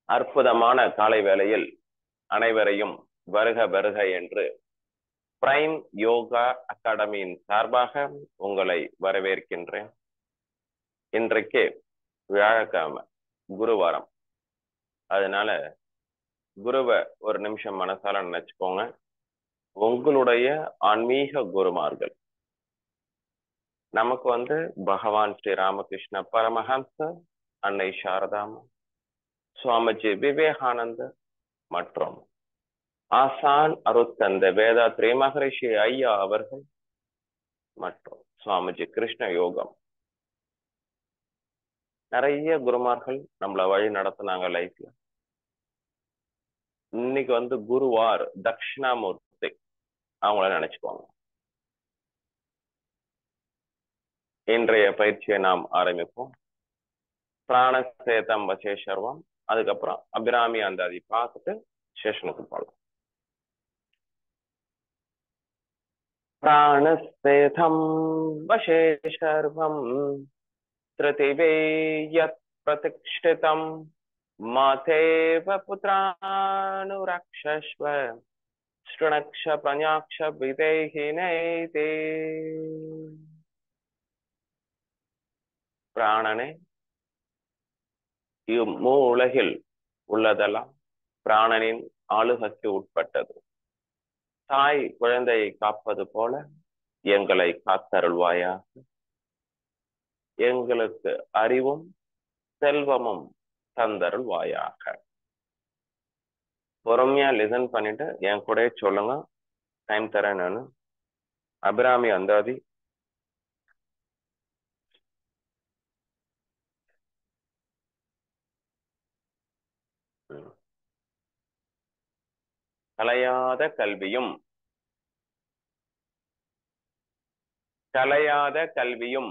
அற்புதமான காலை வேளையில் அனைவரையும் வருக வருக என்று பிரைம் யோகா அகாடமியின் சார்பாக உங்களை வரவேற்கின்றேன். இன்றைக்கு வியாழக்கிழமை, குருவாரம். அதனால குருவை ஒரு நிமிஷம் மனசால நினைச்சுக்கோங்க. உங்களுடைய ஆன்மீக குருமார்கள் நமக்கு பகவான் ஸ்ரீ ராமகிருஷ்ண பரமஹம்சர், அன்னை சாரதாமா, சுவாமிஜி விவேகானந்தர் மற்றும் ஆசான் அருட்தந்தை வேதாத்ரி மகரிஷி ஐயா அவர்கள் மற்றும் சுவாமிஜி கிருஷ்ண யோகம். நிறைய குருமார்கள் நம்மள வழி நடத்தினாங்க லைஃப்ல. இன்னைக்கு குருவார் தட்சிணாமூர்த்தி, அவங்கள நினைச்சுக்கோங்க. இன்றைய பயிற்சியை நாம் ஆரம்பிப்போம். பிராணசேதம் வசேஷர்வம், அதுக்கப்புறம் அபிராமி அந்தாதி பார்த்துட்டு சேஷனுக்கு போகலாம். பிராணசேதம் வசேஷர்வம் த்ருதிவே யத் பிரதிஷ்டிதம் மாதேவ புத்ரானுரக்ஷஸ்வ ஸ்ருணக்ஷ பஞாக்ஷ விதேஹினேதே. பிராணனே, இவ்வுலகில் உள்ளதெல்லாம் பிராணனின் ஆளுகைக்கு உட்பட்டது. தாய் குழந்தையை காப்பது போல எங்களை காத்தருள்வாயாக. எங்களுக்கு அறிவும் செல்வமும் தந்தருள்வாயாக. பொறுமையா லிசன் பண்ணிட்டு என் கூட சொல்லுங்க. டைம் தரேன் நானு. அபிராமி அந்தாதி கலையாத கல்வியும் கலையாத கல்வியும்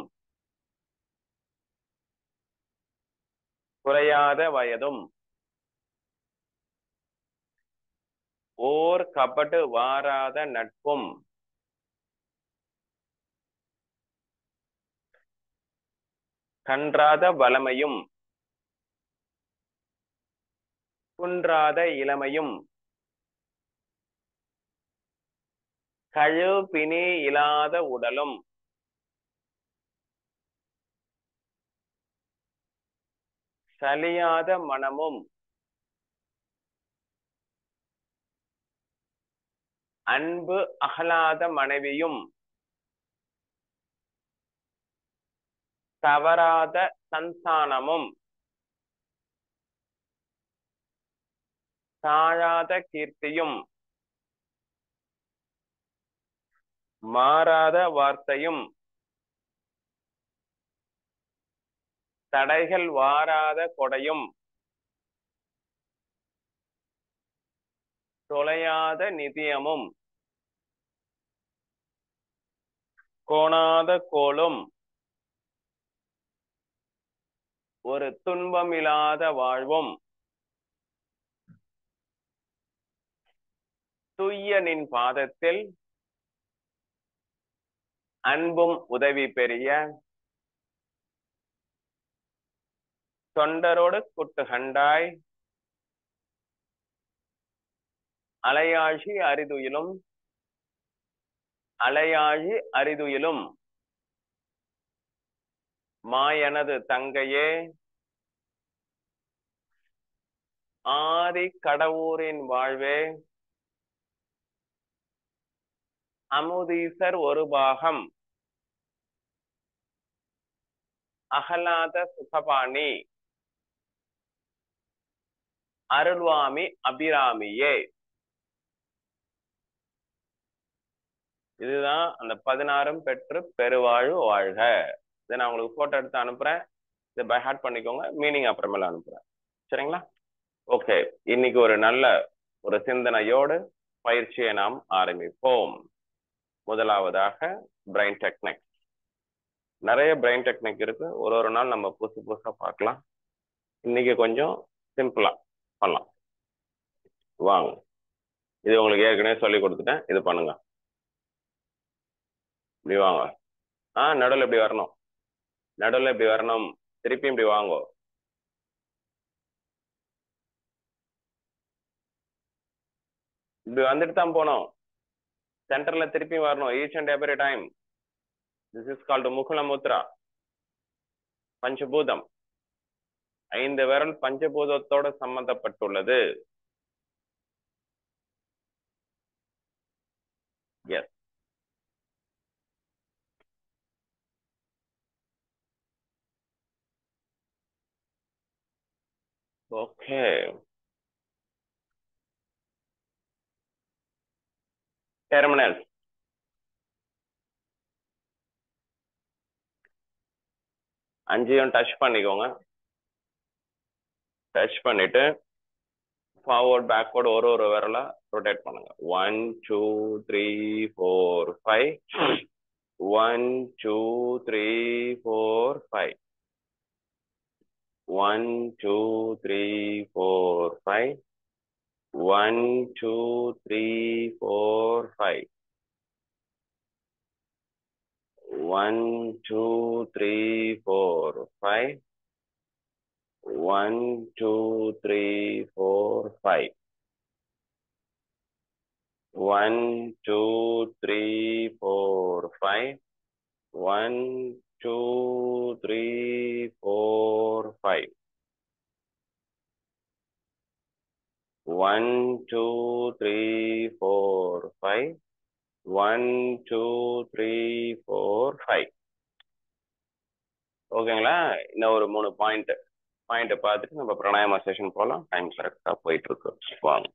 குறையாத வயதும் ஓர் கபடு வாராத நட்பும் கன்றாத வளமையும் குன்றாத இளமையும் கழுபினி இல்லாத உடலும் சலியாத மனமும் அன்பு அகலாத மனைவியும் தவறாத சந்தானமும் தாழாத கீர்த்தியும் மாறாத வார்த்தையும் தடைகள் வாராத கொடையும் தொலையாத நிதியமும் கோணாத கோலும் ஒரு துன்பமில்லாத வாழ்வும் துய்யனின் பாதத்தில் அன்பும் உதவி பெரிய தொண்டரோடு குட்டு கண்டாய் அலையாழி அரிதுயிலும் அலையாழி அரிதுயிலும் மாயனது தங்கையே ஆதி கடவுரின் வாழ்வே அமுதீசர் ஒரு பாகம் அகலாத சுகபாணி அருள்வாமி அபிராமியே. இதுதான் அந்த 16 பெற்று பெருவாழ்வு வாழ்க. இதை நான் உங்களுக்கு போட்டோ எடுத்து அனுப்புறேன். இதை பை ஹார்ட் பண்ணிக்கோங்க. மீனிங் அப்புறமேல அனுப்புறேன். சரிங்களா? ஓகே, இன்னைக்கு ஒரு நல்ல ஒரு சிந்தனையோடு பயிற்சியை நாம் ஆரம்பிப்போம். முதலாவதாக பிரெயின் டெக்னிக். நிறைய பிரெயின் டெக்னிக் இருக்கு. ஒரு நாள் நம்ம புதுசு புதுசா பார்க்கலாம். இன்னைக்கு கொஞ்சம் சிம்பிளா பண்ணலாம். வாங்க, இது உங்களுக்கு ஏற்கனவே சொல்லி கொடுத்துட்டேன். இது பண்ணுங்க. இப்படி வாங்க. நடுவில் இப்படி வரணும். நடுவில் இப்படி வரணும். திருப்பி இப்படி வாங்கோ. இப்படி வந்துட்டு தான் போனோம். சென்டர்ல திருப்பி வரணும். Each and every time. This is called mukula mudra. பஞ்சபூதம். 5 விரல் பஞ்சபூதத்தோட சம்பந்தப்பட்டுள்ளது. எஸ். ஓகே. டெர்மினல். அஞ்சையும் டச் பண்ணிக்கோங்க. டச் பண்ணிட்டு ஃபார்வர்ட் பேக்வர்ட் ஒரு விரலா ரொட்டேட் பண்ணுங்க. 1 2 3 4 5. 1 2 3 4 5. 1 2 3 4 5. 1 2 3 4 5. 1 2 3 4 5. 1 2 3 4 5. 1 2 3 4 5. 1 2 3 4 5. 1 2 3 4 5. 1 2 3 4 5. ஓகேங்களா? இன்னும் ஒரு 3 பாயிண்ட் பார்த்துட்டு நம்ம பிராணாயாம செஷன் போகலாம். டைம் கரெக்டா போயிட்டு இருக்கு. வாங்க.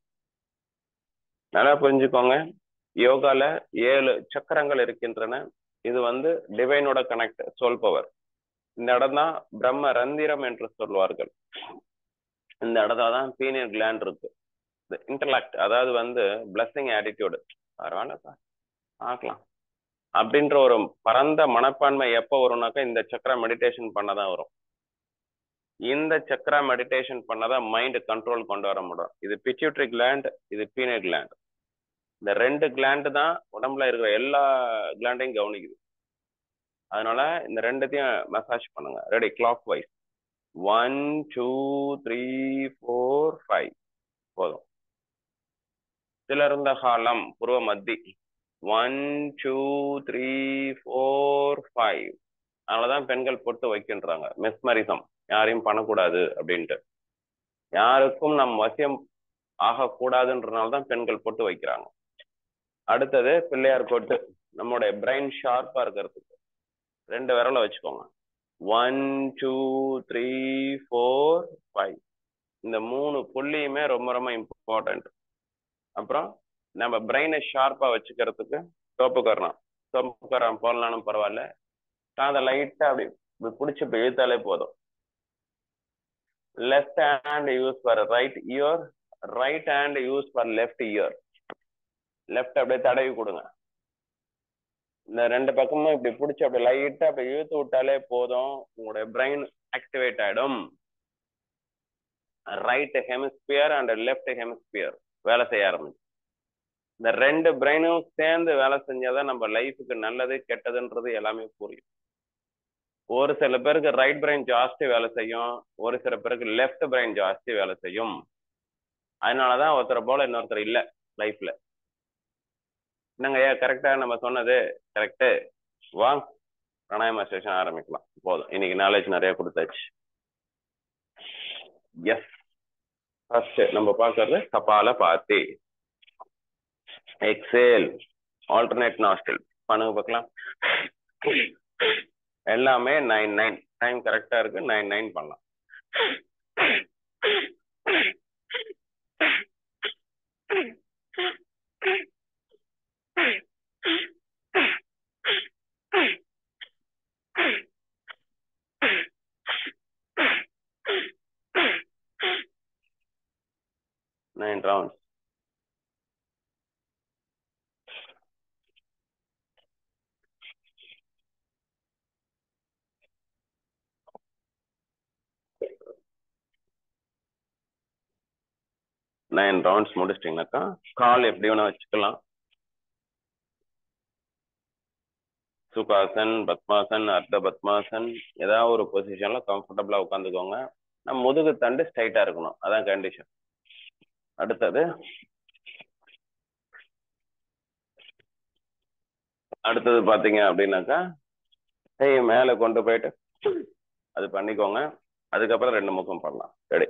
நல்லா புரிஞ்சுக்கோங்க. யோகால 7 சக்கரங்கள் இருக்கின்றன. இது டிவைனோட கனெக்ட், சோல் பவர். இந்த இடம் தான் பிரம்ம ரந்திரம் என்று சொல்வார்கள். இந்த இடத்துல தான் பீனியல் கிளாண்ட் இருக்கு. இன்டர்லாக்ட், அதாவது பிளஸிங் ஆட்டிடியூடு. பரவாயில்லப்பா பார்க்கலாம் அப்படின்ற ஒரு பரந்த மனப்பான்மை எப்போ வரும்னாக்கா இந்த சக்கரா மெடிடேஷன் பண்ணதான் வரும். இந்த சக்கரா மெடிடேஷன் பண்ணதான் மைண்ட் கண்ட்ரோல் கொண்டு வர முடியும். இது பிட்யூட்டரி கிளாண்ட், இது பீனியல் கிளாண்ட். இந்த 2 கிளாண்ட் தான் உடம்புல இருக்கிற எல்லா கிளாண்டையும் கவனிக்குது. அதனால இந்த 2த்தையும் மசாஜ் பண்ணுங்க. ரெடி? Clockwise. 1 2 3 4 5. போதும். திலர்ந்த காலம், புருவ மத்தி. 1 2 3 4 5. அதனாலதான் பெண்கள் பொட்டு வைக்கின்றாங்க. மெஸ்மரிசம், யாரையும் பண்ணக்கூடாது அப்படின்ட்டு. யாருக்கும் நம் வசியம் ஆகக்கூடாதுன்றதுனாலதான் பெண்கள் பொட்டு வைக்கிறாங்க. அடுத்தது பிள்ளையார் பொட்டு. நம்மளுடைய பிரெயின் ஷார்ப்பா இருக்கிறதுக்கு 2 விரலை வச்சுக்கோங்க. 1 2 3 4 5. இந்த 3 புள்ளியுமே ரொம்ப ரொம்ப இம்பார்ட்டன்ட். அப்புறம் நம்ம பிரெயினை ஷார்ப்பா வச்சுக்கிறதுக்கு தோப்புக்கரணம் போடலானும் பரவாயில்ல. அதை லைட்டா அப்படி பிடிச்சி இழுத்தாலே போதும். Left hand use for right year, right hand use for left year. Left அப்படியே தடவி கொடுங்க. இந்த 2 பக்கமும் இப்படி பிடிச்சி அப்படி லைட்டா அப்படி இழுத்து விட்டாலே போதும். உங்களுடைய பிரெயின் ஆக்டிவேட் ஆயிடும். Right hemisphere and left hemisphere வேலை செய்ய ஆரம்பிச்சு. இந்த 2 பிரெயினும் சேர்ந்து வேலை செஞ்சாதான் நம்ம லைஃபுக்கு நல்லது கெட்டதுன்றது எல்லாமே புரியும். ஒரு சில பேருக்கு ரைட் பிரெயின் ஜாஸ்தி வேலை செய்யும், ஒரு சில பேருக்கு லெஃப்ட் பிரெயின் ஜாஸ்தி வேலை செய்யும். அதனாலதான் ஒருத்தரை போல இன்னொருத்தர் இல்ல லைஃப்ல. என்னங்க ஐயா கரெக்டா நம்ம சொன்னது? கரெக்டு. வாங்க பிராணாயாம செஷன் ஆரம்பிக்கலாம். போதும், இன்னைக்கு நாலேஜ் நிறைய கொடுத்தாச்சு. எஸ். ஃபர்ஸ்ட் நம்ம பார்க்கறது கபால பாத்தி. எக்ஸேல், ஆல்டர்னேட் நாஸ்டில் பண்ணுங்க பார்க்கலாம். எல்லாமே 9-9. டைம் கரெக்டா இருக்கு. 9-9 பண்ணலாம். Nine rounds. நைன் ரவுண்ட்ஸ் முடிச்சிட்டிங்கனாக்கா கால் எப்படி வேணா வச்சுக்கலாம். சுகாசன், பத்மாசன், அர்த்த பத்மாசன், ஏதாவது ஒரு பொசிஷன்ல கம்ஃபர்டபுளா உட்காந்துக்கோங்க. நம்ம முதுகு தண்டு ஸ்ட்ரைட்டா இருக்கணும், அதான் கண்டிஷன். அடுத்தது பாத்தீங்க அப்படின்னாக்கா மேல கொண்டு போயிட்டு அது பண்ணிக்கோங்க. அதுக்கப்புறம் 2 முகம் பண்ணலாம். ரெடி?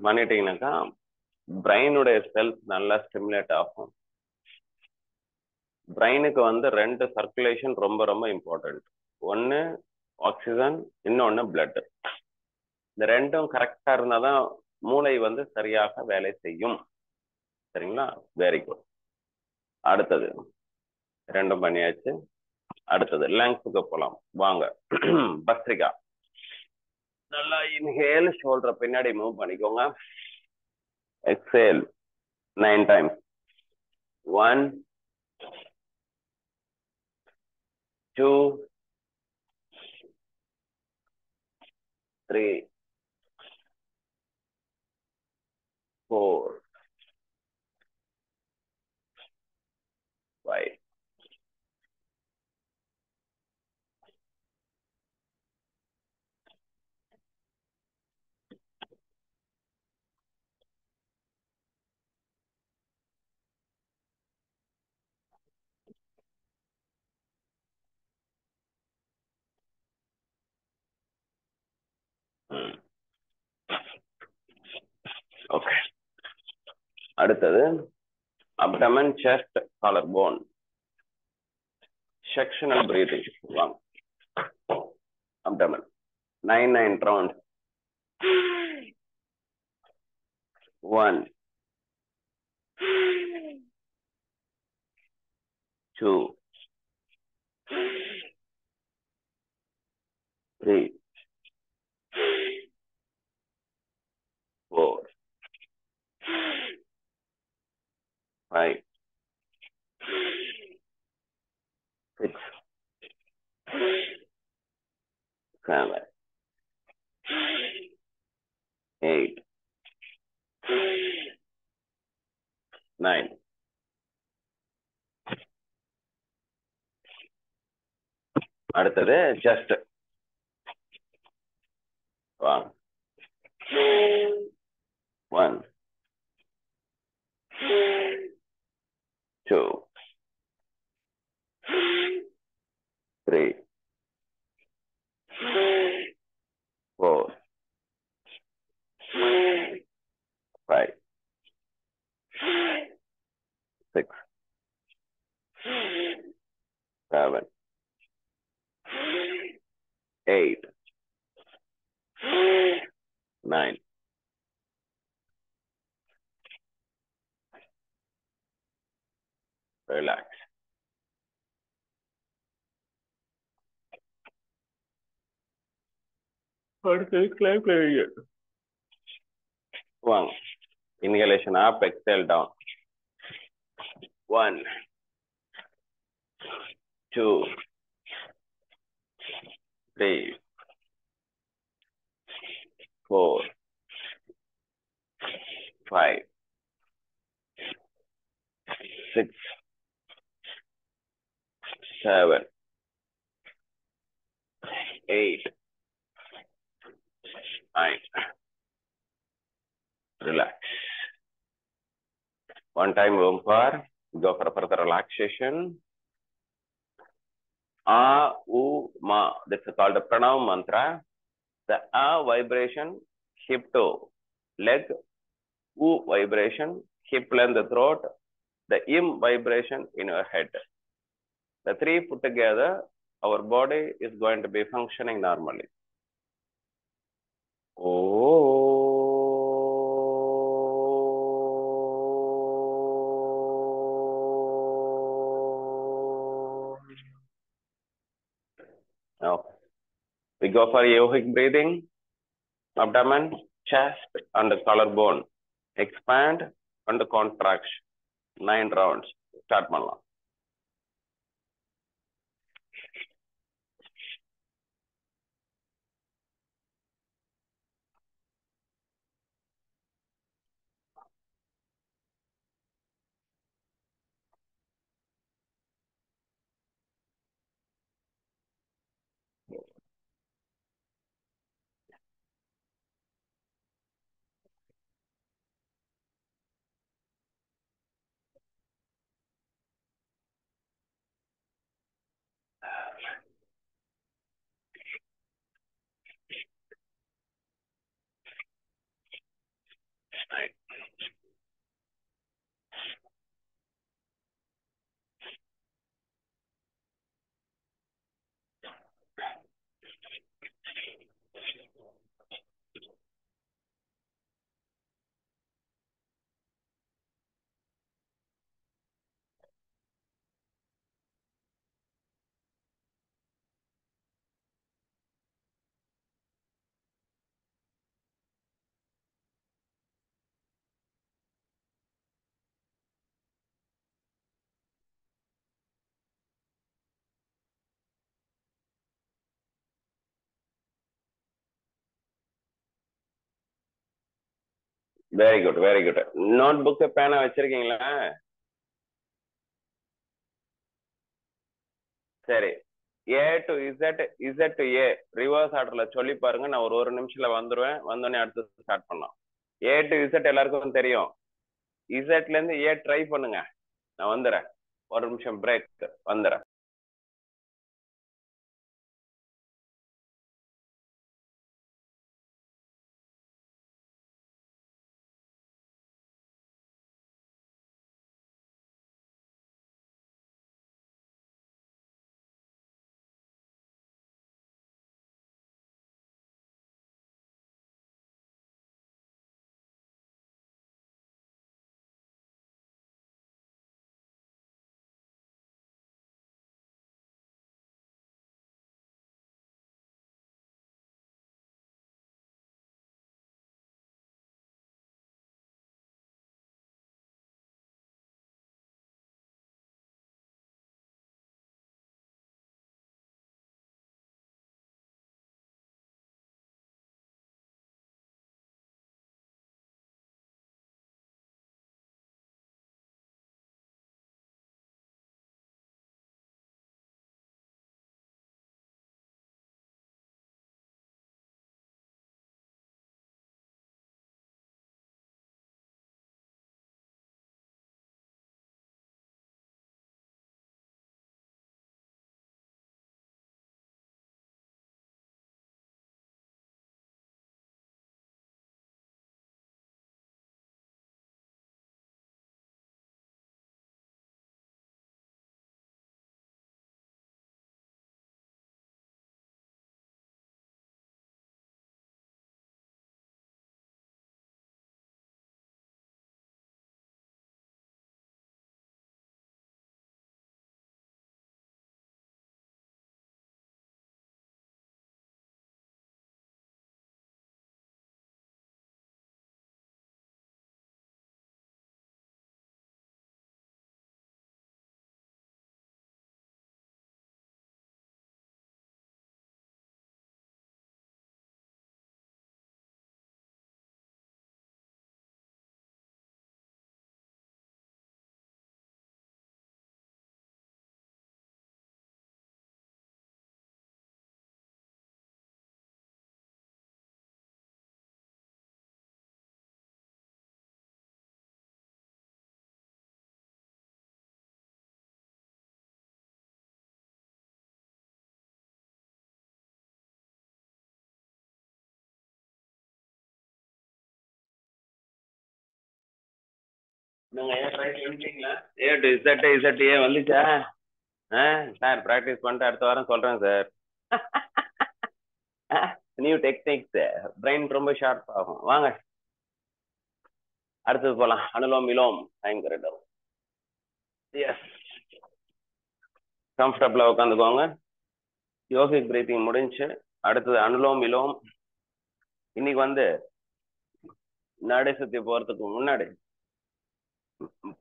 பண்ணிட்டீங்கன்னாக்கா பிரெயினுடைய செல்ஸ் நல்லா ஸ்டிமுலேட் ஆகும். பிரெயினுக்கு வந்து 2 சர்க்குலேஷன் ரொம்ப ரொம்ப இம்பார்ட்டன்ட். ஒன்னு ஆக்சிஜன், இன்னொன்னு பிளட். இந்த 2ம் கரெக்டா இருந்தாதான் மூளை வந்து சரியாக வேலை செய்யும். சரிங்களா? Very good. அடுத்தது 2ம் பண்ணியாச்சு. அடுத்தது லங்ஸுக்கு போலாம் வாங்க. பஸ்திரிகா. நல்லா இன்ஹேல், ஷோல்டர் பின்னாடி மூவ் பண்ணிக்கோங்க. Exhale 9 times. 1 2 3 4 5 ஓகே. அடுத்தது abdomen, chest, collarbone. Sectional breathing. வாங்க. abdomen 9 rounds. 1 2 3 4 5 6 7 8 9. அடுத்தது செஸ்ட். வாங்க. 1 2 3 4 5 6 7 8 9. Relax. அடுத்தது climb பண்ணுவீங்க. வாங்க. Inhalation up, exhale down. 1 2 3 4 5 6 7 8 9. Relax. One time Omkar. Go for further relaxation. A, U, Ma. That's called the Pranav mantra. The A vibration, hip to leg. U vibration, hip length, throat. The Im vibration in your head. The 3 put together, our body is going to be functioning normally. Oh. Now, we go for yogic breathing. Abdomen, chest, and the collarbone. Expand and contract. 9 rounds. Start பண்ணலாம். Very good very good. Note book வச்சிருக்கீங்களா? சரி. A to Z, Z to A reverse ஆர்டர்ல சொல்லி பாருங்க. நான் ஒரு நிமிஷத்துல வந்துருவேன். வந்தோடனே அடுத்து ஸ்டார்ட் பண்ணலாம். ஏ டு இசட் எல்லாருக்கும் தெரியும். இசட்ல இருந்து ஏ ட்ரை பண்ணுங்க. நான் வந்துடுறேன். ஒரு நிமிஷம் பிரேக். வந்துடுறேன். நீங்க ஏ ட்ரை பண்ணிட்டீங்களா? ஏ டு இசட், இசட் ஏ வந்துச்சா? சார் ப்ராக்டிஸ் பண்ணிட்டு அடுத்த வாரம் சொல்றேன் சார். New techniques. பிரெயின் ரொம்ப ஷார்ப் ஆகும். வாங்க அடுத்தது போலாம். அனுலோம் விலோம். டைம் கரெக்டா. எஸ். கம்ஃபர்டபுளா உட்காந்துக்கோங்க. யோகிக் பிரீத்திங் முடிஞ்சு. அடுத்தது அனுலோம் விலோம். இன்னைக்கு நாடி சுத்தி போறதுக்கு முன்னாடி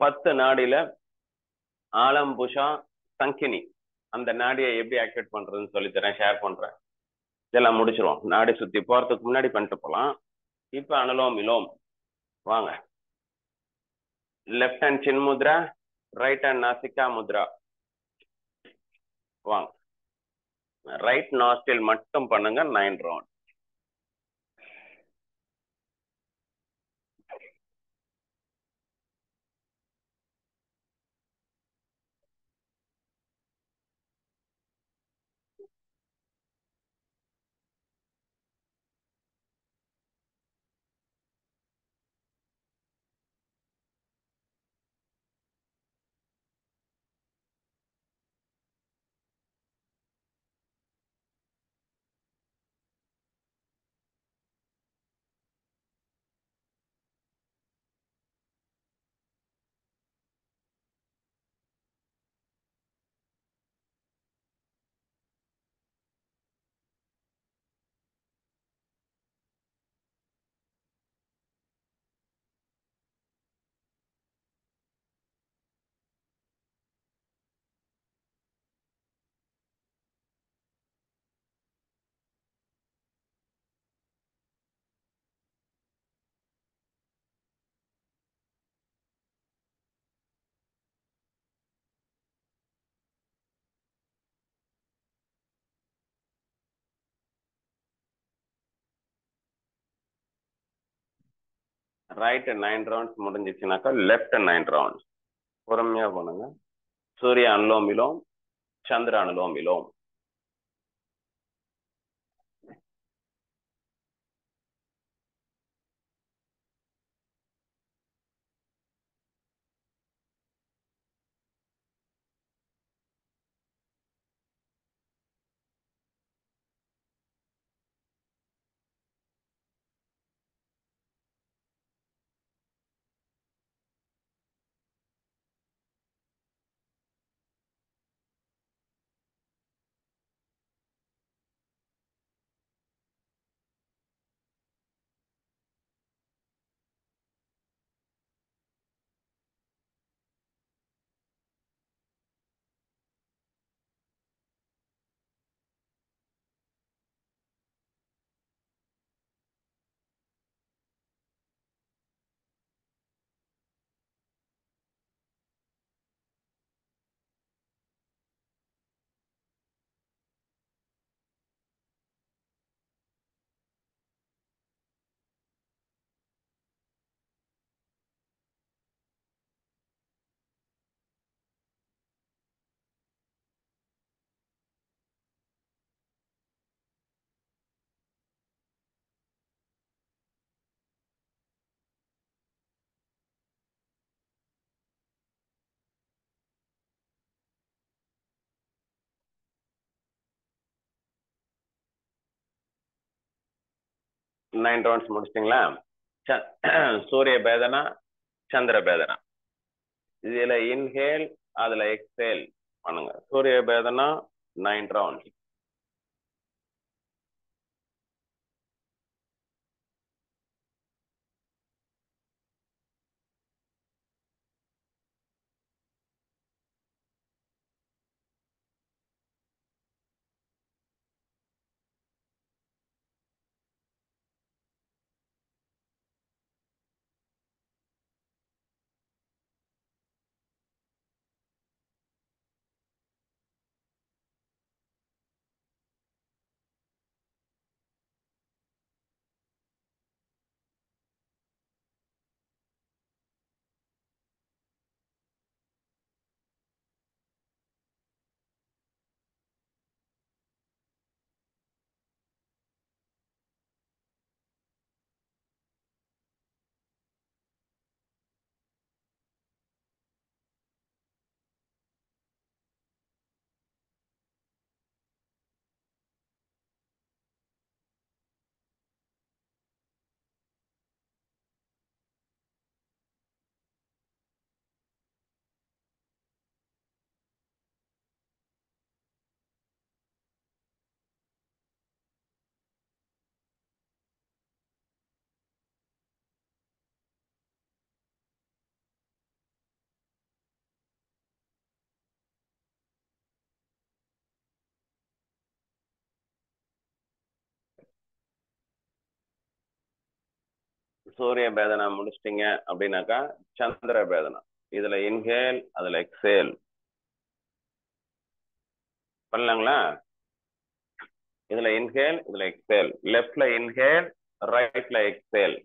10 நாடியில ஆலம் புஷா சங்கினி அந்த நாடியை எப்படி ஆக்டிவேட் பண்றதுன்னு சொல்லி தரேன், ஷேர் பண்றேன். இதெல்லாம் முடிச்சிருவோம். நாடி சுத்தி போறதுக்கு முன்னாடி பண்ணிட்டு போலாம். இப்ப அனுலோம் விலோம். வாங்க. Left hand chin mudra, right hand nasika mudra. வாங்க. ரைட் நாஸ்டில் மட்டும் பண்ணுங்க 9 ரவுண்ட். ரைட் 9 ரவுண்ட்ஸ் முடிஞ்சிச்சுனாக்கா லெஃப்ட் 9 ரவுண்ட்ஸ். பொறுமையா பண்ணுங்க. சூரிய அனுலோம் விலோம், சந்திர அனுலோம் விலோம். நைன் ரவுண்ட்ஸ் முடிச்சிட்டிங்களா? சூரிய பேதனா, சந்திர பேதனா. இதுல இன்ஹேல், அதுல எக்ஸேல் பண்ணுங்க. சூரிய பேதனா 9 ரவுண்ட்ஸ். சூரிய பேதனா முடிச்சிட்டீங்க அப்படின்னாக்கா சந்திர பேதனா. இதுல இன்ஹேல், அதுல எக்ஸேல் பண்ணலாங்களா? இதுல இன்ஹேல், இதுல எக்ஸேல். லெஃப்ட்ல இன்ஹேல், ரைட்ல எக்ஸேல்.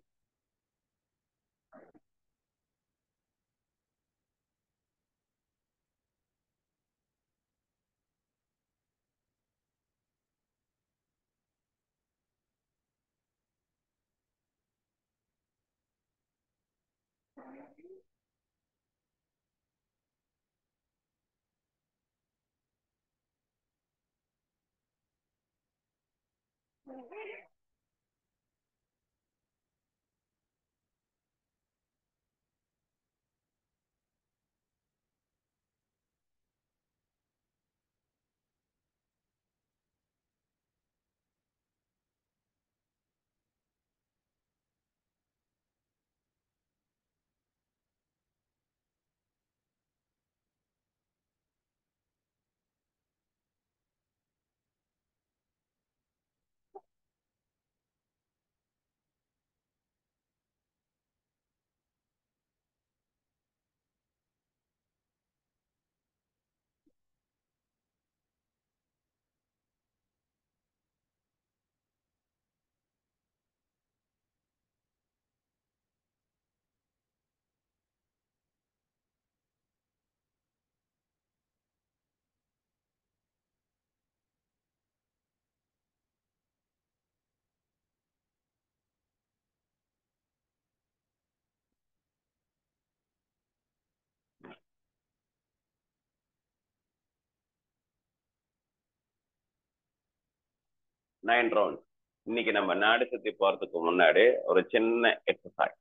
9 ரவுண்ட். இன்னைக்கு நம்ம நாடி சுத்தி போறதுக்கு முன்னாடி ஒரு சின்ன எக்ஸசைஸ்.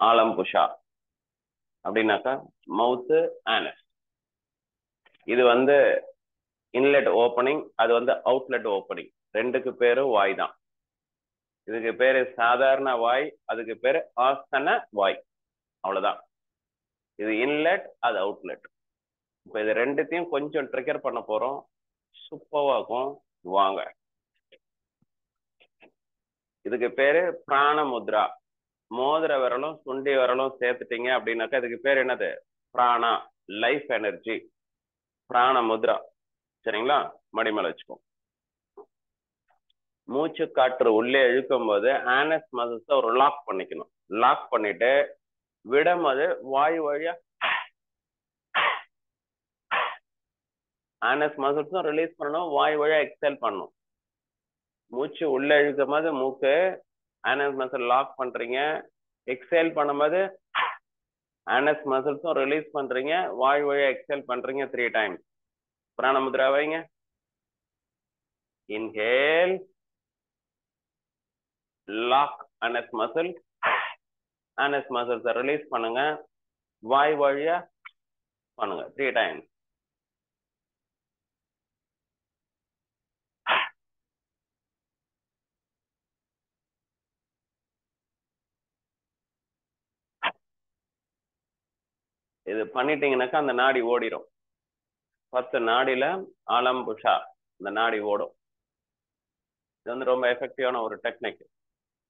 ஆலம் புஷா அப்படின்னாக்கா மவுத்து ஆனஸ். இது வந்து இன்லெட் ஓப்பனிங், அது வந்து அவுட்லெட் ஓப்பனிங். ரெண்டுக்கு பேரு வாய் தான். இதுக்கு பேரு சாதாரண வாய், அதுக்கு பேரு ஆசன வாய். அவ்வளவுதான். இது இன்லெட், அது அவுட்லெட். இப்ப இது ரெண்டுத்தையும் கொஞ்சம் ட்ரிகர் பண்ண போறோம். சூப்பராகும். வாங்க. இதுக்கு பேரு பிராண முத்ரா. மோதிர விரலும் சுண்டி விரலும் சேர்த்துட்டீங்க அப்படின்னாக்கா இதுக்கு பேர் என்னது? பிராணா, லைஃப் எனர்ஜி. பிராண முத்ரா. சரிங்களா? மடிமேல வச்சுக்கோ. மூச்சு காற்று உள்ளே இழுக்கும் போது ஆனஸ் மசில்ஸ் ஒரு லாக் பண்ணிக்கணும். லாக் பண்ணிட்டு விடும் போது வாயு வழியா ஆனஸ் மசில்ஸும் ரிலீஸ் பண்ணணும், வாயு வழியா எக்ஸேல் பண்ணணும். மூச்சு உள்ள இழுக்கும் போது மூக்கு ஆனஸ் மசில் லாக் பண்றீங்க. எக்ஸேல் பண்ணும்போது ஆனஸ் மசில்ஸும் ரிலீஸ் பண்றீங்க, வாயு வழியா எக்ஸேல் பண்றீங்க 3 டைம்ஸ். பிராண முத்ரா வைங்க. Inhale, lock anus muscle. Anus மசில்ஸை ரிலீஸ் பண்ணுங்க, வாய் வழியா பண்ணுங்க 3 டைம்ஸ். இது பண்ணிட்டீங்கன்னாக்கா அந்த நாடி ஓடிடும். 10 நாடியில ஆலம் புஷா இந்த நாடி ஓடும். இது வந்து ரொம்ப எஃபெக்டிவான ஒரு டெக்னிக்.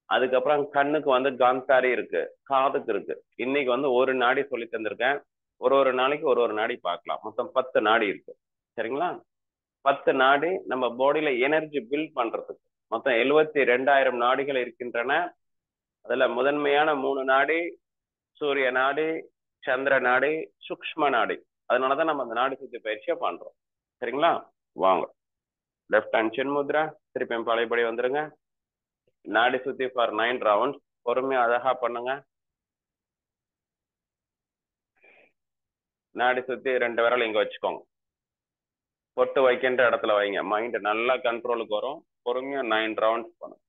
அதுக்கப்புறம் கண்ணுக்கு வந்து காந்தாரி இருக்கு, காதுக்கு இருக்கு. இன்னைக்கு வந்து ஒரு நாடி சொல்லி தந்திருக்கேன். ஒரு நாளைக்கு ஒரு நாடி பார்க்கலாம். மொத்தம் 10 நாடி இருக்கு. சரிங்களா? 10 நாடி நம்ம பாடியில எனர்ஜி பில்ட் பண்றதுக்கு. மொத்தம் 72,000 நாடிகள் இருக்கின்றன. அதுல முதன்மையான 3 நாடி சூரிய நாடி, சந்திர நாடி, சூக்ஷ்ம நாடி. அதனாலதான் நம்ம அந்த நாடி சுத்தி பயிற்சியை பண்றோம். சரிங்களா? வாங்க. Left hand chin Mudra. திருப்பியும் பழையபடி வந்துருங்க. நாடி சுத்தி ஃபார் 9 ரவுண்ட்ஸ். பொறுமையா அழகா பண்ணுங்க. நாடி சுத்தி 2 விரல் இங்க வச்சுக்கோங்க. பொட்டு வைக்கின்ற இடத்துல வைங்க. மைண்ட் நல்லா கண்ட்ரோலுக்கு வரும். பொறுமையா 9 ரவுண்ட்ஸ் பண்ணுங்க.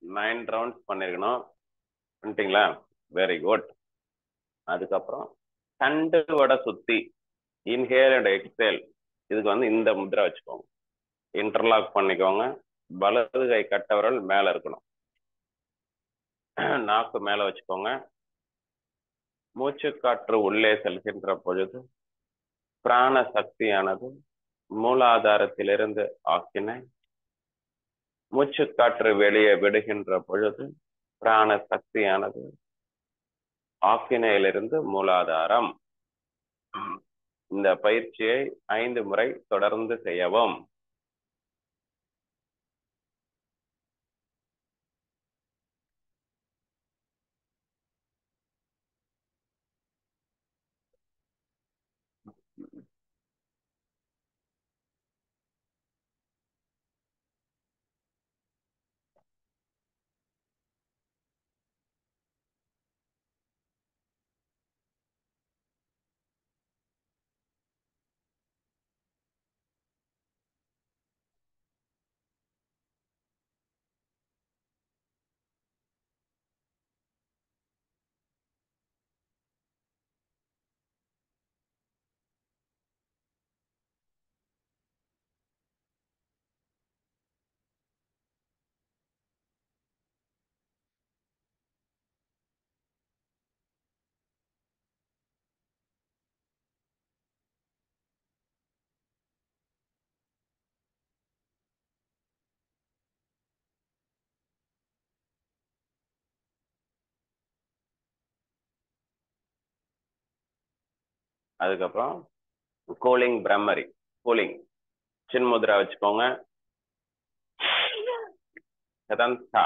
9 ரவுண்ட்ஸ் பண்ணிருக்கணும். பண்ணிட்டீங்களா? Very good. அதுக்கப்புறம் தண்டு வடை சுத்தி இன்ஹேல் அண்ட் எக்ஸேல். இதுக்கு வந்து இந்த முத்ரா வச்சுக்கோங்க. இன்டர்லாக் பண்ணிக்கோங்க. வலது கை கட்டவரல் மேல இருக்கணும். நாக்கு மேல வச்சுக்கோங்க. மூச்சு காற்று உள்ளே செல்கின்ற பொழுது பிராண சக்தியானது மூலாதாரத்திலிருந்து ஆக்கினை, மூச்சு காற்று வெளியே விடுகின்ற பொழுது பிராண சக்தியானது ஆக்கினையிலிருந்து மூலாதாரம். இந்த பயிற்சியை 5 முறை தொடர்ந்து செய்யவும். அதுக்கப்புறம் கூலிங் பிரம்மரி. கூலிங் சின்முத்ரா வச்சுக்கோங்க. சதந்தா.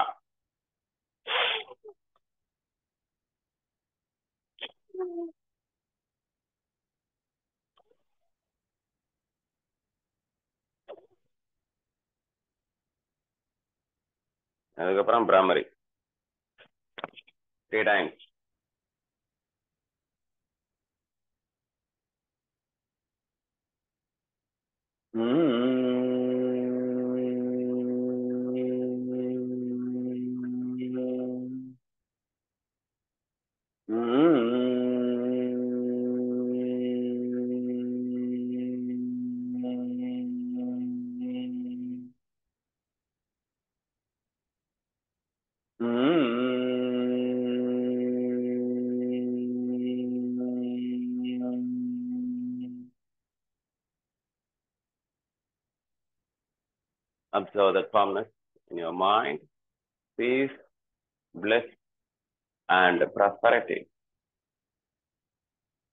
அதுக்கப்புறம் Bhramari 3 times. Observe the calmness in your mind, peace, bliss and prosperity.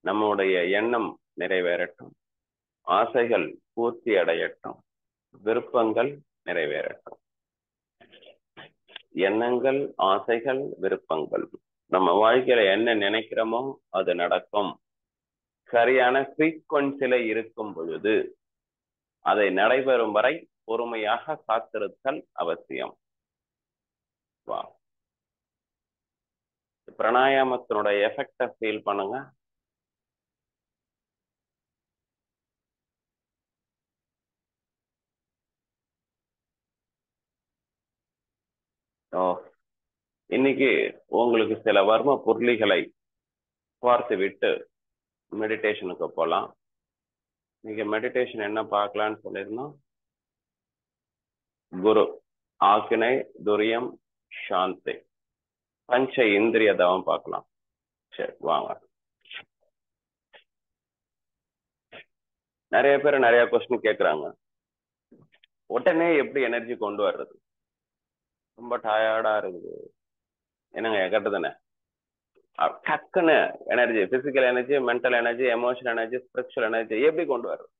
நம்முடைய எண்ணம் நிறைவேறட்டும், ஆசைகள் பூர்த்தி அடையட்டும், விருப்பங்கள் நிறைவேறட்டும். எண்ணங்கள், ஆசைகள், விருப்பங்கள். நம்ம வாழ்க்கையில என்ன நினைக்கிறோமோ அது நடக்கும். சரியான ஃப்ரீக்வன்சில இருக்கும் பொழுது அதை நடைபெறும் வரை பொறுமையாக காத்திருத்தல் அவசியம். வா, பிராணாயாமத்தினுடைய எஃபெக்டை ஃபீல் பண்ணுங்க. இன்னைக்கு உங்களுக்கு சில வர்ம புள்ளிகளை பார்த்து விட்டு மெடிடேஷனுக்கு போகலாம். நீங்க மெடிடேஷன் என்ன பார்க்கலான்னு சொல்லியிருந்தோம்? குரு, ஆக்கினை, துரியம், சாந்தி, பஞ்ச இந்திரிய தவம் பார்க்கலாம். சரி வாங்க. நிறைய பேர் நிறைய கொஸ்டின் கேட்குறாங்க. உடனே எப்படி எனர்ஜி கொண்டு வர்றது? ரொம்ப டயர்டா இருக்குது. என்னங்க கேட்டது தானே? டக்குன்னு energy, physical energy, mental energy, emotional energy, spiritual energy எப்படி கொண்டு வர்றது?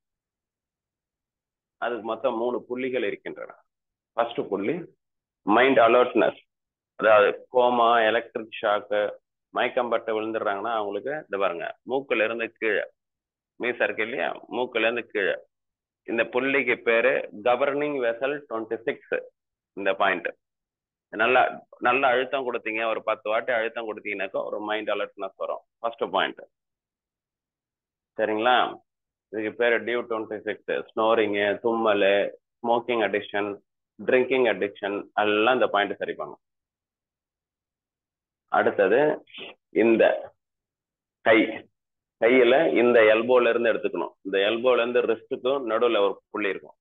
அதுக்கு மொத்தம் 3 புள்ளிகள் இருக்கின்றன. ஃபர்ஸ்ட் புள்ளி மைண்ட் அலர்ட்னஸ். அதாவது கோமா, எலக்ட்ரிக் ஷாக்கு, மயக்கம் பட்டு விழுந்துடுறாங்கன்னா அவங்களுக்கு இது பாருங்க, மூக்குல இருந்து கீழே, மீச இருக்கு இல்லையா, மூக்குல இருந்து கீழே. இந்த புள்ளிக்கு பேரு கவர்னிங் வெசல் 26. இந்த பாயிண்ட் நல்லா நல்லா அழுத்தம் கொடுத்தீங்க, ஒரு 10 வாட்டி அழுத்தம் கொடுத்தீங்கன்னாக்கா ஒரு மைண்ட் அலர்ட்னஸ் வரும். First point. சரிங்களா? இதுக்கு பேரு டியூ 26. ஸ்னோரிங்கு, தும்மல், ஸ்மோக்கிங் அடிக்ஷன், ட்ரிங்கிங் அடிக்ஷன் எல்லாம் இந்த பாயிண்ட் சரி பண்ணும். அடுத்தது இந்த கை, கையில இந்த எல்போல இருந்து எடுத்துக்கணும். இந்த எல்போல இருந்து ரிஸ்டுக்கும் நடுவுல ஒரு புள்ளி இருக்கும்.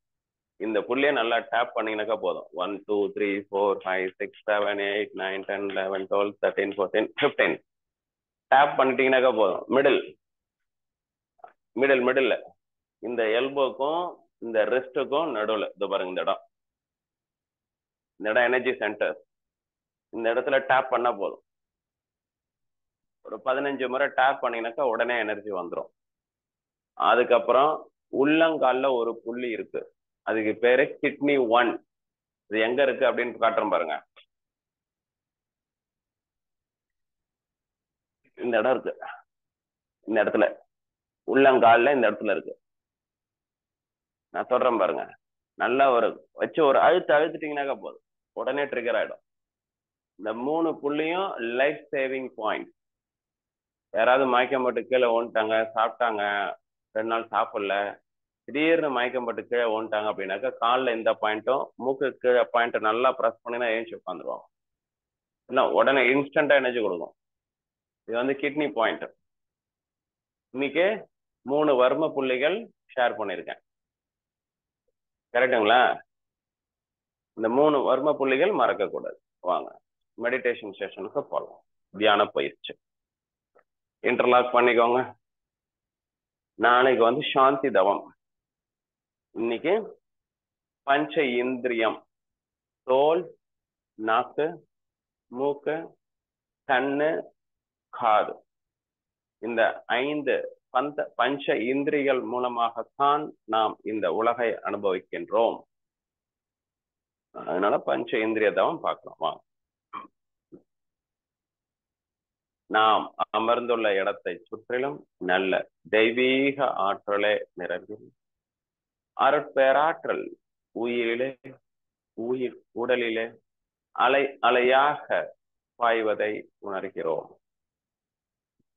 இந்த புள்ளியை நல்லா டேப் பண்ணீங்கன்னாக்கா போதும். 1 2 3 4 5 6 7 8 9 10 11 12 13 14 15 டேப் பண்ணிட்டீங்கன்னாக்கா போதும். மிடில் இந்த எல்போக்கும் இந்த ரிஸ்டுக்கும் நடுவுல இது பாருங்க, இந்த இடம் எனர்ஜி சென்டர். இந்த இடத்துல டேப் பண்ணா போதும். ஒரு 15 முறை டேப் பண்ணீங்கன்னாக்கா உடனே எனர்ஜி வந்துடும். அதுக்கப்புறம் உள்ளங்கால்ல ஒரு புள்ளி இருக்கு, அதுக்கு பேரு கிட்னி 1. இது எங்க இருக்கு அப்படின்னு காட்டுறோம் பாருங்க. இந்த இடம் இருக்கு, இந்த இடத்துல உள்ளங்கால்ல இந்த இடத்துல இருக்கு. நான் சொல்றேன் பாருங்க. நல்லா ஒரு வச்சு ஒரு அழுத்திட்டீங்கன்னாக்கா போதும், உடனே ட்ரிகர் ஆயிடும். இந்த 3 புள்ளியும் லைஃப் சேவிங் பாயிண்ட். யாராவது மயக்கம் போட்டு கீழே ஓன்ட்டாங்க, சாப்பிட்டாங்க, 2 நாள் சாப்பிடல, திடீர்னு மயக்கம் போட்டு கீழே ஓன்ட்டாங்க அப்படின்னாக்கா காலில் இந்த பாயிண்ட்டும் மூக்கு கீழே பாயிண்ட் நல்லா ப்ரெஸ் பண்ணினா ஏஞ்சி உட்காந்துருவாங்க. இல்லை உடனே இன்ஸ்டன்டா எனர்ஜி கொடுக்கும். இது வந்து கிட்னி பாயிண்ட். இன்னைக்கு 3 வர்ம புள்ளிகள் ஷேர் பண்ணியிருக்கேன், கரெக்டுங்களா? இந்த 3 வர்ம புள்ளிகள் மறக்க கூடாது. வாங்க மெடிடேஷன் செஷனுக்கு போகலாம். தியான பயிற்சி இன்டர்லாக் பண்ணிக்கோங்க. நாளைக்கு வந்து சாந்தி தவம். இன்னைக்கு பஞ்ச இந்திரியம், தோல், நாக்கு, மூக்கு, கண்ணு, காது, இந்த 5 பஞ்ச இந்திரிகள் மூலமாகத்தான் நாம் இந்த உலகை அனுபவிக்கின்றோம். அதனால பஞ்ச இந்திரிய தவம் பார்க்கலாம். வாங்க. நாம் அமர்ந்துள்ள இடத்தை சுற்றிலும் நல்ல தெய்வீக ஆற்றலை நிரம்பி அருட்பேராற்றல் உடலிலே அலை அலையாக பாய்வதை உணர்கிறோம்.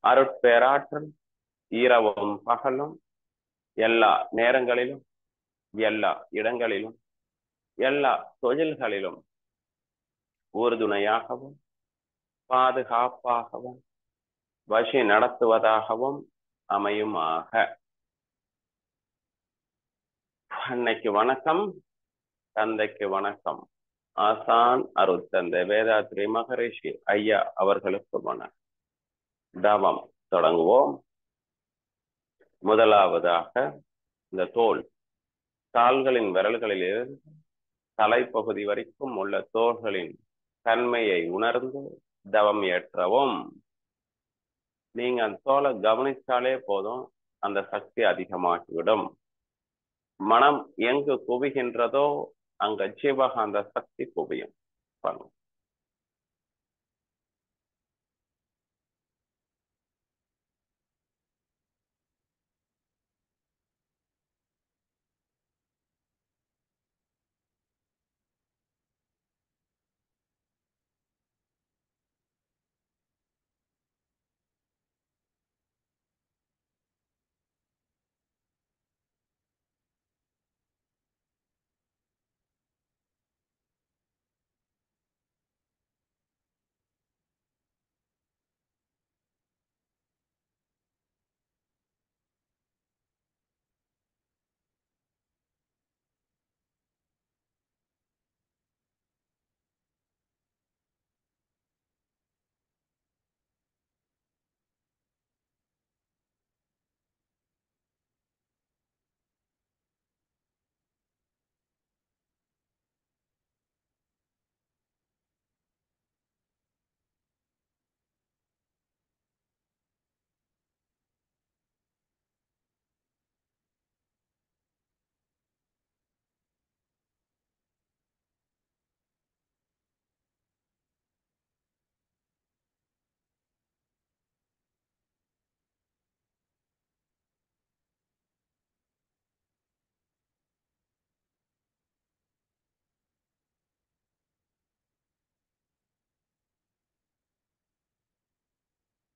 அருட்பேராற்றல் இரவும் பகலும் எல்லா நேரங்களிலும் எல்லா இடங்களிலும் எல்லா தொழில்களிலும் உறுதுணையாகவும் பாதுகாப்பாகவும் வழி நடத்துவதாகவும் அமையுமாக. அன்னைக்கு வணக்கம், தந்தைக்கு வணக்கம், ஆசான் அருட்தந்தை வேதாத்ரி மகரிஷி ஐயா அவர்களுக்கு வணக்கம். தவம் தொடங்குவோம். முதலாவதாக இந்த தோல், கால்களின் விரல்களில் இருந்து தலைப்பகுதி வரைக்கும் உள்ள தோள்களின் தன்மையை உணர்ந்து தவம் ஏற்றவும். நீங்க அந்த தோலை கவனிச்சாலே போதும், அந்த சக்தி அதிகமாகிவிடும். மனம் எங்கு குவிகின்றதோ அங்க ஜீவகாந்த சக்தி குவியும்.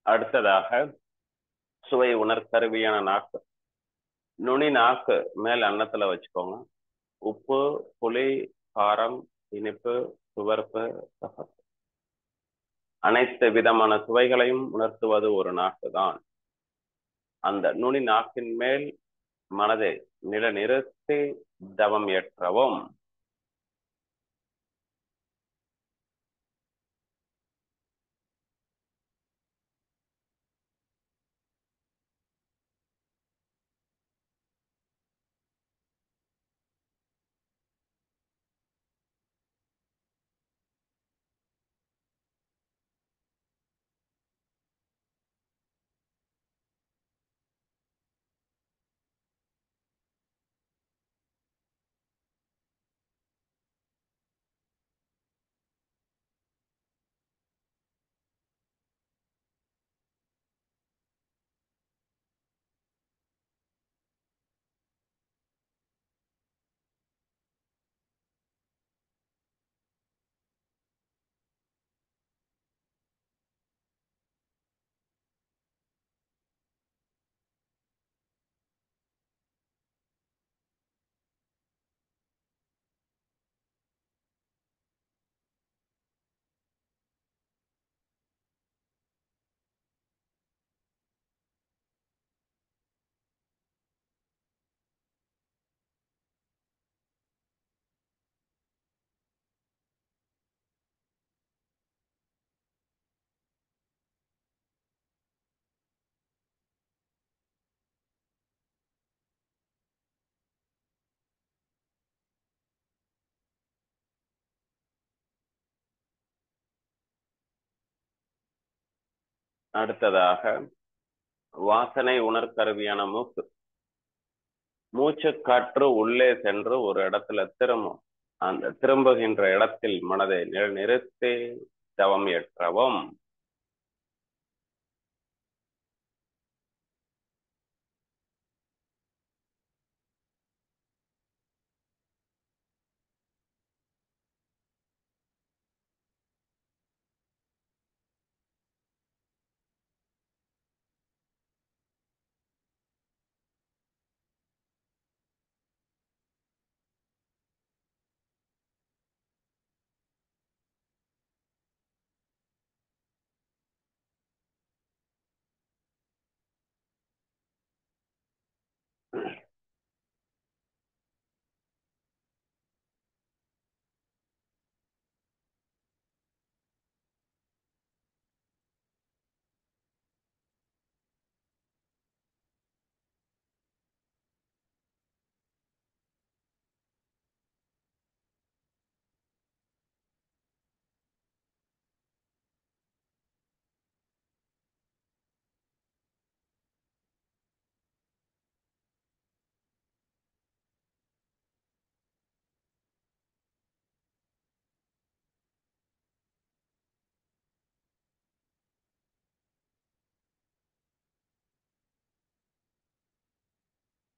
அடுத்ததாக சுவை உணர்கருவியான நாக்கு, நுனி நாக்கு மேல் அன்னத்துல வச்சுக்கோங்க. உப்பு, புளி, காரம், இனிப்பு, துவர்ப்பு, கசப்பு அனைத்து விதமான சுவைகளையும் உணர்த்துவது ஒரு நாக்கு தான். அந்த நுனி நாக்கின் மேல் மனதை நிலைநிறுத்தி தவம் ஏற்றவும். அடுத்ததாக வாசனை உணர்கருவியான மூக்கு. மூச்சு காற்று உள்ளே சென்று ஒரு இடத்துல திரும்பும். அந்த திரும்புகின்ற இடத்தில் மனதை நிறுத்தி தவம் ஏற்றவும்.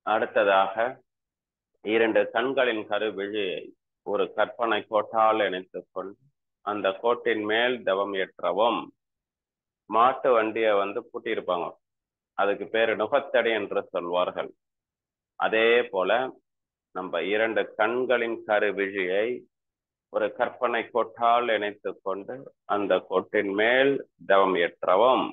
அடுத்ததாக 2 கண்களின் கருவிழியை ஒரு கற்பனை கோட்டால் இணைத்துக் கொண்டு அந்த கோட்டின் மேல் தவம் ஏற்றவும். மாட்டு வண்டியை பூட்டியிருப்பாங்க, அதுக்கு பேரு நுகத்தடி என்று சொல்வார்கள். அதே போல நம்ம 2 கண்களின் கருவிழியை ஒரு கற்பனை கோட்டால் இணைத்துக் கொண்டு அந்த கோட்டின் மேல் தவம் ஏற்றவும்.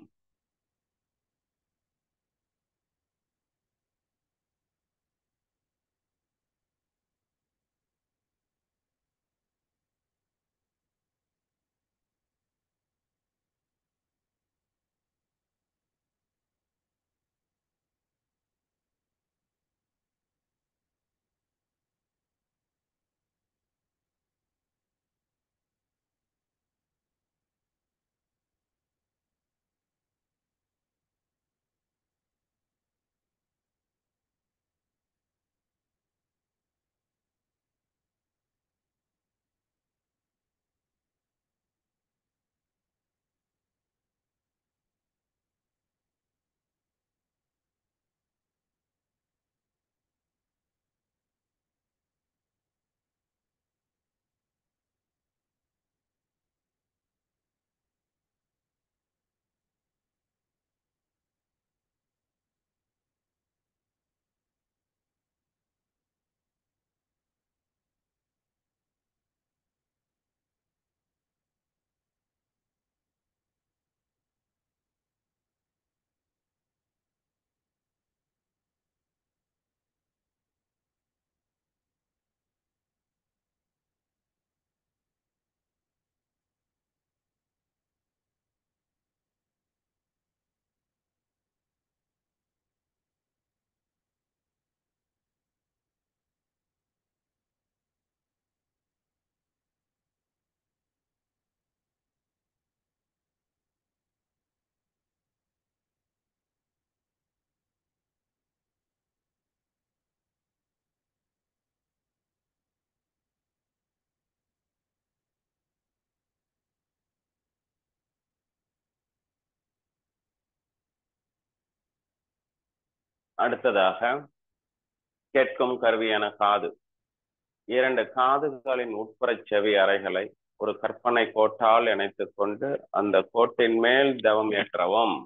அடுத்ததாக கேட்கும் கருவியான காது. 2 காதுகளின் உட்புற செவி அறைகளை ஒரு கற்பனை கோட்டால் இணைத்துக் கொண்டு அந்த கோட்டின் மேல் தவம் ஏற்றவும்.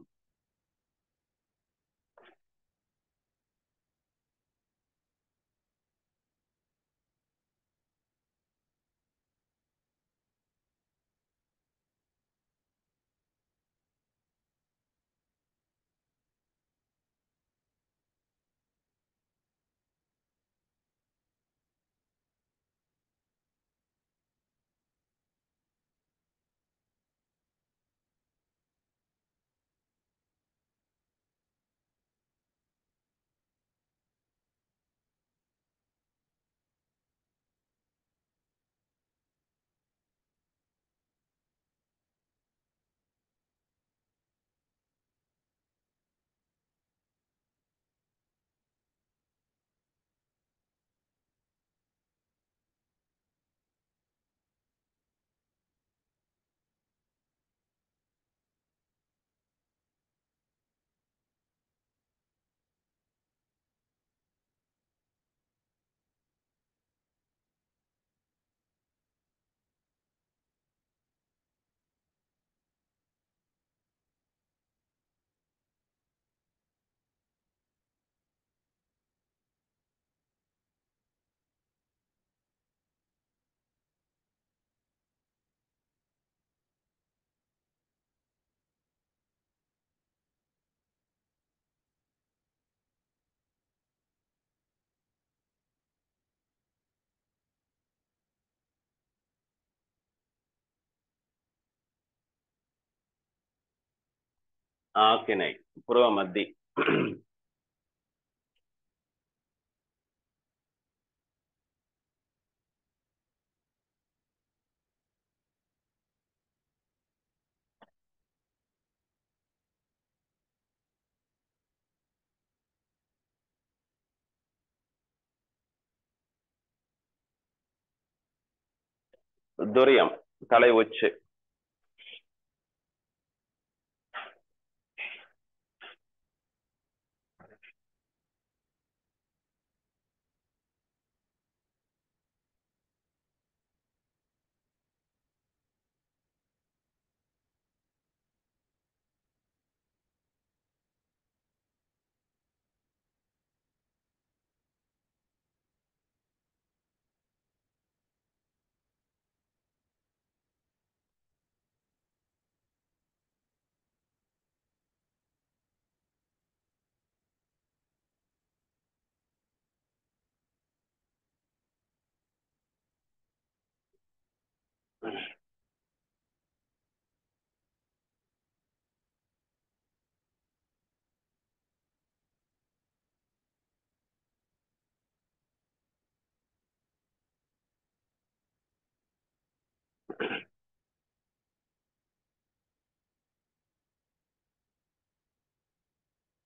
ஆக்கினை புருவ மத்தி. துரியம் தலை உச்சு.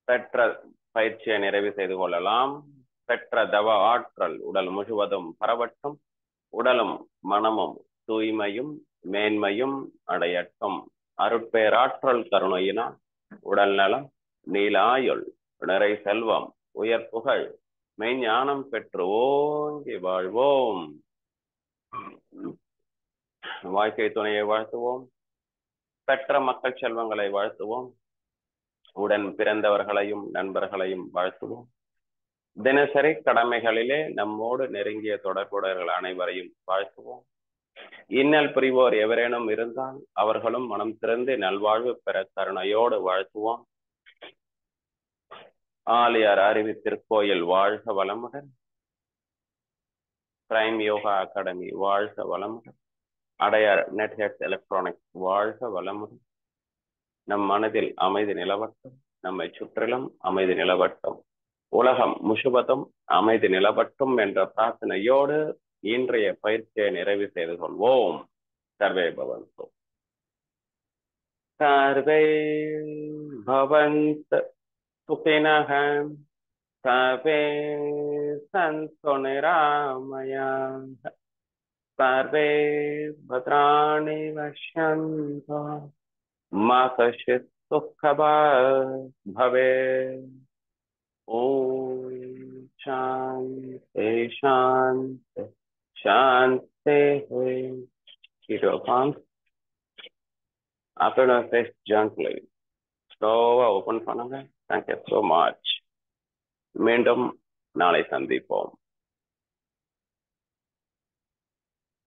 பெற்ற பயிற்சியை நிறைவு செய்து கொள்ளலாம். பெற்ற தவ ஆற்றல் உடல் முழுவதும் பரவட்டும். உடலும் மனமும் தூய்மையும் மேன்மையும் அடையட்டும். அருட்பேராற்றல் கருணையினால் உடல் நலம், நீலாயுள், நிறை செல்வம், உயர் புகழ், மெய்ஞானம் பெற்று ஓங்கி வாழ்வோம். வாழ்க்கை துணையை வாழ்த்துவோம். பெற்ற மக்கள் செல்வங்களை வாழ்த்துவோம். உடன் பிறந்தவர்களையும் நண்பர்களையும் வாழ்த்துவோம். தினசரி கடமைகளிலே நம்மோடு நெருங்கிய தொடர்புடையவர்கள் அனைவரையும் வாழ்த்துவோம். இன்னல் புரிவோர் எவரேனும் இருந்தால் அவர்களும் மனம் திறந்து நல்வாழ்வு பெற கருணையோடு வாழ்த்துவோம். ஆலியார் அறிவு திருக்கோயில் வாழ்க வளமுடன். பிரைம் யோகா அகாடமி வாழ்க வளமுடன். அடையார் நெட்ஹெட் எலக்ட்ரானிக்ஸ் வாழ்க வளமுடன். நம் மனதில் அமைதி நிலவட்டும். நம்மை சுற்றிலும் அமைதி நிலவட்டும். உலகம் முழுவதும் அமைதி நிலவட்டும் என்ற பிரார்த்தனையோடு இன்றைய பயிற்சியை நிறைவு செய்து கொள்வோம். சர்வே பவந்து. சர்வே பவந்த சுகினஹ. சர்வே சந்து நிராமயாः. சர்வே பத்ராணி பஷ்யन्तु. மா கஷ்சித் துக்கபாக் பவேத். Om Shanti Shanti Shanti. Keep your palms. After the face gently. Slow open பண்ணுங்க. Thank you so much. மீண்டும் நாளை சந்திப்போம்.